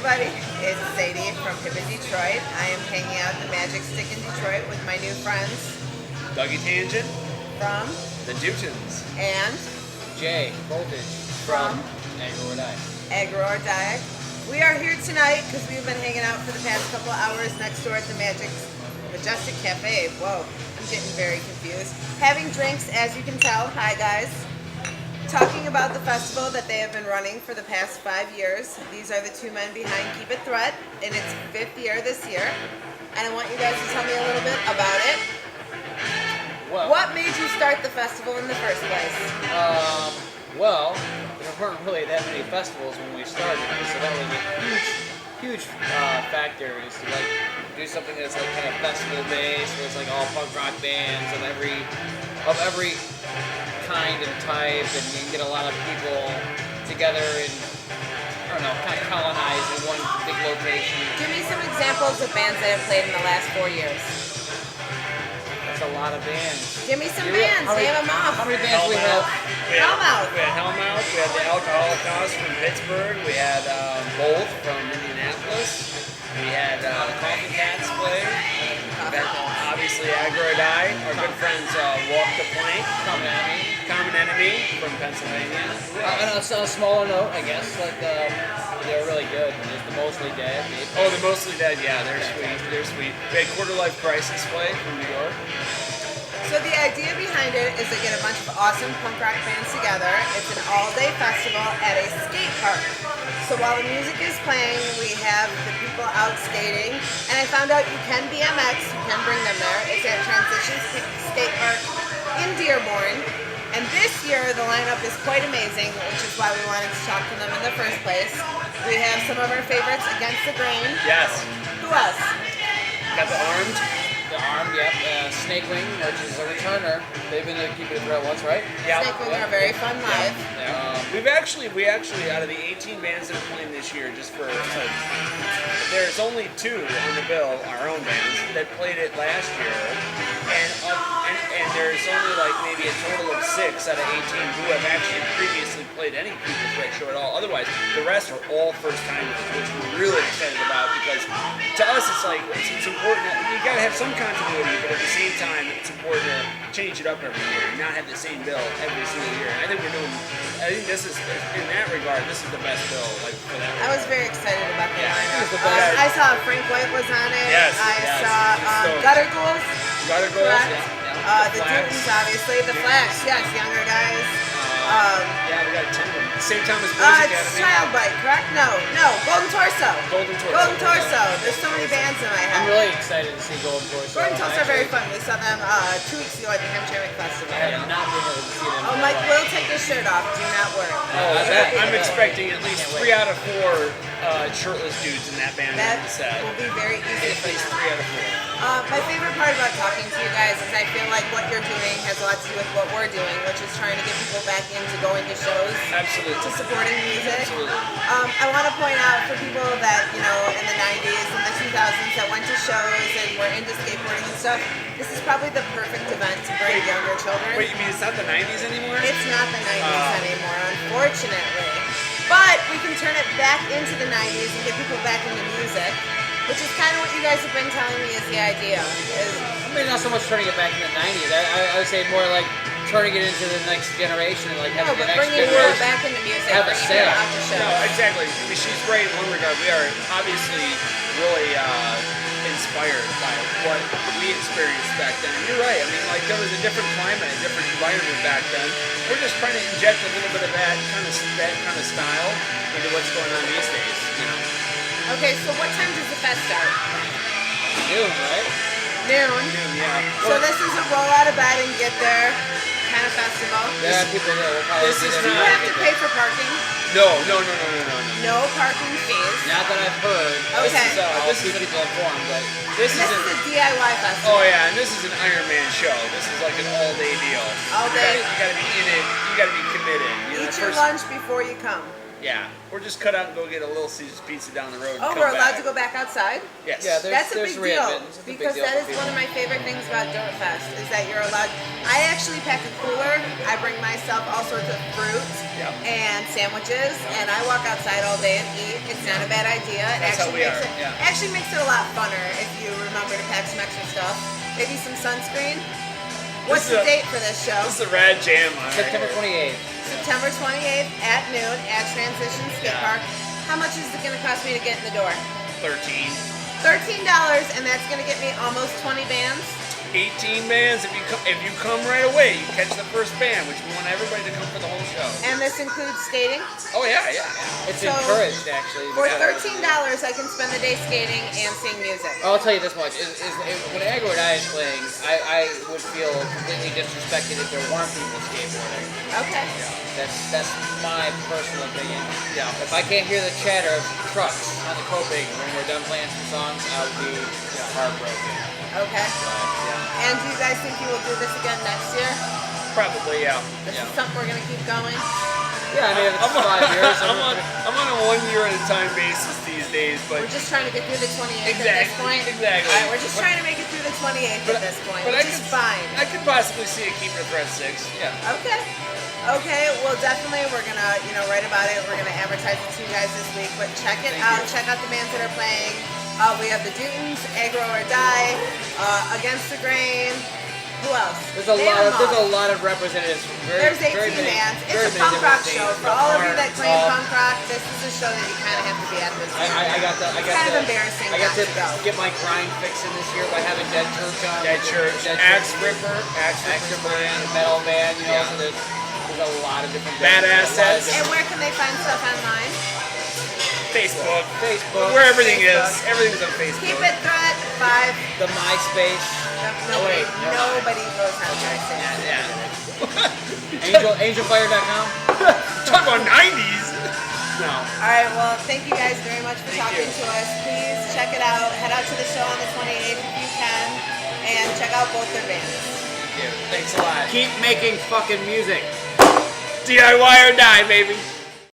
everybody, it's Sadie from Hip in Detroit. I am hanging out at the Magic Stick in Detroit with my new friends. Dougie Tangent From the Newtons. And Jay Voltage from Agro or Die. Agro or Die. We are here tonight because we've been hanging out for the past couple hours next door at the Majestic Cafe. Whoa, I'm getting very confused. Having drinks, as you can tell. Hi guys. Talking about the festival that they have been running for the past 5 years. These are the two men behind Keep It Threat in its 5th year this year. And I want you guys to tell me a little bit about it. Well, What made you start the festival in the first place? well, there weren't really that many festivals when we started, so that was a huge factor is to like do something that's like kind of festival based, where it's like all punk rock bands of every kind and type, and you can get a lot of people together and I don't know, kind of colonize in one big location. Give me some examples of bands that have played in the last 4 years. That's a lot of bands. Give me some bands, name them off. How many bands do we have? Hellmouth. We had Hellmouth. We had the Alcoholics from Pittsburgh. We had Bolt from Indianapolis. We had Coffee Cats play. Obviously, Agro or Die. Our good friends Walk the Plank. Common Enemy from Pennsylvania. On a smaller note, I guess, like they're really good. There's the Mostly Dead. Oh, the Mostly Dead. Yeah, they're sweet. They're sweet. We had Quarter Life Crisis play from New York. So the idea behind it is to get a bunch of awesome punk rock bands together. It's an all-day festival at a skate park. So while the music is playing, we have the people out skating. And I found out you can BMX, you can bring them there. It's at Transition Skate Park in Dearborn. And this year, the lineup is quite amazing, which is why we wanted to talk to them in the first place. We have some of our favorites, Against the Grain. Yes. Who else? Got the Armed. The Armed, yep. Snakewing, which is a returner. They've been to Keep It Threat once, right? Yeah. Snakewing are very fun live. We actually out of the 18 bands that are playing this year, just for there's only 2 on the bill, our own bands, that played it last year, and there's only like maybe a total of 6 out of 18 who have actually previously played any Keep It Threat show at all. Otherwise, the rest are all first timers, which we're really excited about because to us it's like it's important. You gotta have some continuity, but at the same time, it's important to change it up every year and not have the same bill every single year. And I think this is, in that regard, this is the best bill, like for that. I was very excited about the lineup. the best. I saw Frank White was on it. Yes, I yes. saw Gutter Ghouls. Gutter Ghouls, Correct. The Dutons, obviously. The Flash, yes, younger guys. Yeah, we got a ton of them. St. Thomas Boys Academy. Child Bite, correct? No. Golden Torso. Golden Torso. Golden Torso. There's so many bands in my I'm head. really excited to see Golden Torso. Golden Torso are very fun. We saw them 2 weeks ago at the Hamtramck Festival. I have not been able to see them. Oh, Mike will take his shirt off. Do not worry. I'm expecting at least 3 out of 4 shirtless dudes in that band That on the set. will be very easy At for least them. 3 out of 4. My favorite part about talking to you guys is I feel like what you're doing has a lot to do with what we're doing, which is trying to get people back into going to shows, Absolutely. to supporting music. Absolutely. I want to point out for people that, in the 90s and the 2000s that went to shows and were into skateboarding and stuff, this is probably the perfect event to bring younger children. Wait, you mean it's not the 90s anymore? It's not the 90s anymore, unfortunately. But we can turn it back into the 90s and get people back into music, which is kind of what you guys have been telling me is the idea. I mean, not so much turning it back in the 90s. I would say more like turning it into the next generation and like having the next bringing generation more back into music, have a bringing say. it out to shows. No, exactly. I mean, she's right in one regard. We are obviously really inspired by what we experienced back then. And you're right. I mean, like there was a different climate, a different environment back then. We're just trying to inject a little bit of that kind of style into what's going on these days. Okay, so what time does the fest start? Noon, right? Noon. Yeah. So this is a roll out of bed and get there kind of festival. Yeah, people that will probably This be is there. Do you have to pay for parking? No. No parking fees. Not that I've heard. Okay. I'll keep people informed, but This This is is a DIY festival. Oh yeah, and this is an Iron Man show. This is like an all-day deal. All day. You gotta be in it. You gotta be committed. Eat your lunch before you come. Yeah, or just cut out and go get a Little Caesars pizza down the road. And Oh, come we're allowed back. to go back outside? Yes. Yeah, That's a there's big deal readmittance. It's a big because deal that for is one people. of my favorite things about Dirt Fest is that you're allowed. I actually pack a cooler. I bring myself all sorts of fruits Yep. and sandwiches, and I walk outside all day and eat. It's not a bad idea. It That's how actually we makes are, it yeah. actually makes it a lot funner if you remember to pack some extra stuff. Maybe some sunscreen. What's This is the date for this show? This is a rad jam on our September hair. 28th. September 28th at noon at Transition Skate Yeah. Park. How much is it going to cost me to get in the door? 13. $13, and that's going to get me almost 20 bands. 18 bands. If you come right away, you catch the first band, which we want everybody to come for the whole show. And this includes skating. Oh yeah. It's So, encouraged, actually. For because- $13, I can spend the day skating and seeing music. I'll tell you this much: when Aggro and I is playing, I would feel completely disrespected if there weren't people skateboarding. Okay. That's my personal opinion. Yeah. If I can't hear the chatter of trucks on the coping when we're done playing some songs, I'll be heartbroken. Okay. But, And do you guys think you will do this again next year? Probably, yeah. This Yeah. is something we're going to keep going? yeah, I mean, if it's 5 years, I'm on a 1 year at a time basis these days, but We're just trying to get through the 28th at this point. Exactly. All right, we're just trying to make it through the 28th at this point, but which is fine. I could possibly see it keep it thread 6. Yeah. Okay. Okay, well definitely we're gonna, write about it. We're gonna advertise it to you guys this week. But check it out. Check out the bands that are playing. We have the Dutons, Aggro or Die, Against the Grain. Who else? There's a Name lot them of all. representatives. From There's 18 bands. It's a punk rock show. For all of you that claim punk rock, this is a show that you kind of have to be at this. I got kind of embarrassing I got not to to go. get my grind fixed in this year by having Dead Church on. Dead Church, Axe Ripper, Axe band, metal band. You know, Yeah. so there's a lot of different Badass bands. And where can they find stuff online? Facebook, Facebook, where everything Facebook. is. Everything's on Facebook. Keep it threat 5. the MySpace. Nobody, wait, never mind. nobody knows how to say it. Yeah. Angelfire.com. Talk about 90s. No. All right, well, thank you guys very much for Thank talking you. to us. Please check it out. Head out to the show on the 28th if you can, and check out both their bands. Thank you. Thanks a lot. Keep making fucking music. DIY or die, baby.